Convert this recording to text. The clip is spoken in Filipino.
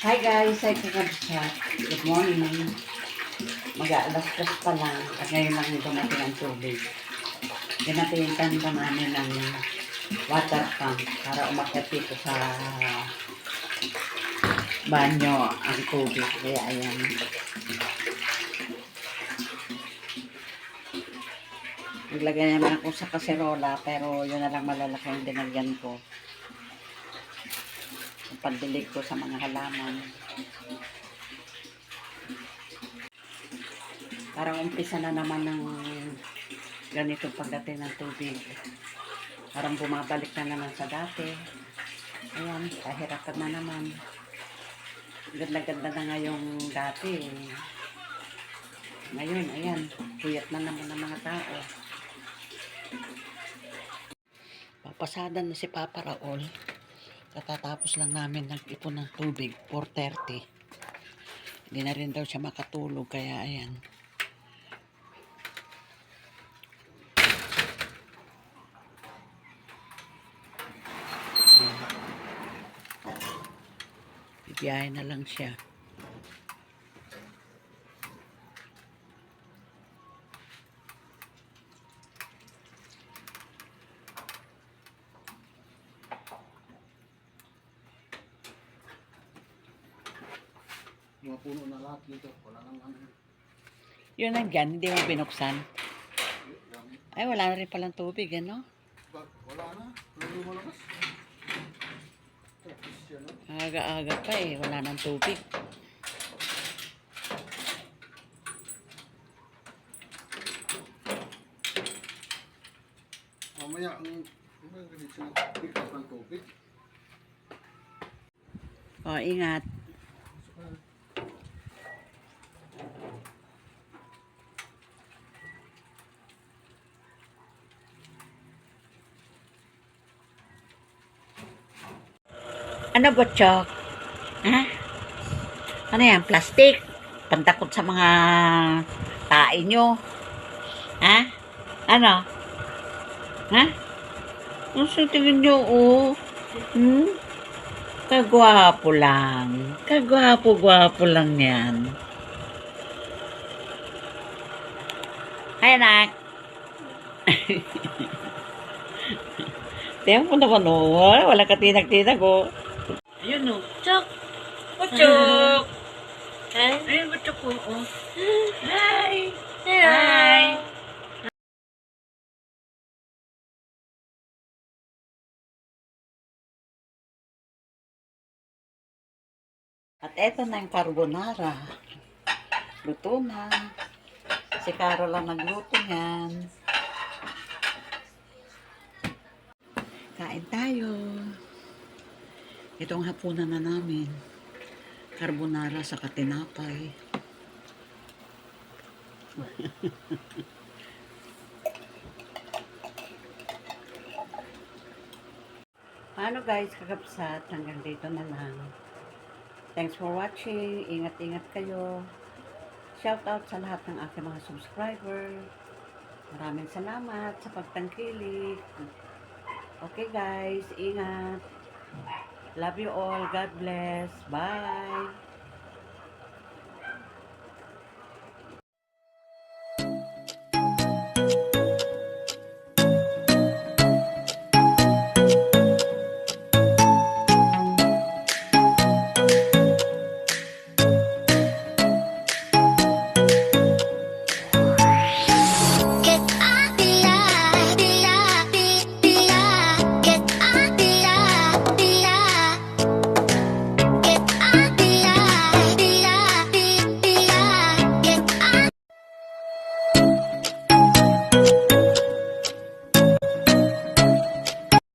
Hi guys, hi kakabsat. Good morning. Mag-aalas-kas pa lang at ngayon lang dumating ang tubig. Ginatintan pa namin ng water pump para umakyat dito sa banyo ang tubig. Kaya ayan. Naglagay naman ako sa kaserola pero yun na lang malalaki yung dinagyan ko. Pandilig ko sa mga halaman. Parang umpisa na naman ng ganito pagdating ng tubig. Parang bumabalik na naman sa dati. Ayan, kahirapan na naman. Ganda-ganda na nga yung dati. Ngayon, ayan, puyat na naman ng mga tao. Papasada na si Papa Raul. Katatapos lang namin nag-ipon ng tubig, 4:30. Hindi na rin daw siya makatulog, kaya ayan. Bibiyahe na lang siya. Mga puno na lahat dito. Wala nang ano. Yun nandyan, hindi mo binuksan. Ay, wala na rin palang tubig, ano? Wala na. Wala lumalabas. Tapos yan, no? Aga-aga pa eh, wala nang tubig. Mamaya ang ganito ikat ng tubig. O, ingat. Ano ba, Chok? Ha? Ano yan? Plastic? Pantakot sa mga tae nyo? Ha? Ano? Ha? Ano sa tingin nyo, oh? Kagwapo lang. Kagwapo-gwapo lang yan. Hi, anak. Tiyan mo naman, oh. Walang katinag-tinag, oh. Ayun, oh. Chok! Oh, Chok! Hi. Ayun, oh, Chok, oh. Hi. Hi! At eto na yung carbonara. Luto na. Si Carol lang nagluto yan. Kain tayo. Itong hapunan na namin. Carbonara sa katinapay. Ano guys, kakapsat. Hanggang dito na lang. Thanks for watching. Ingat-ingat kayo. Shout out sa lahat ng aking mga subscriber. Maraming salamat sa pagtangkilik. Okay guys, ingat. Love you all. God bless. Bye.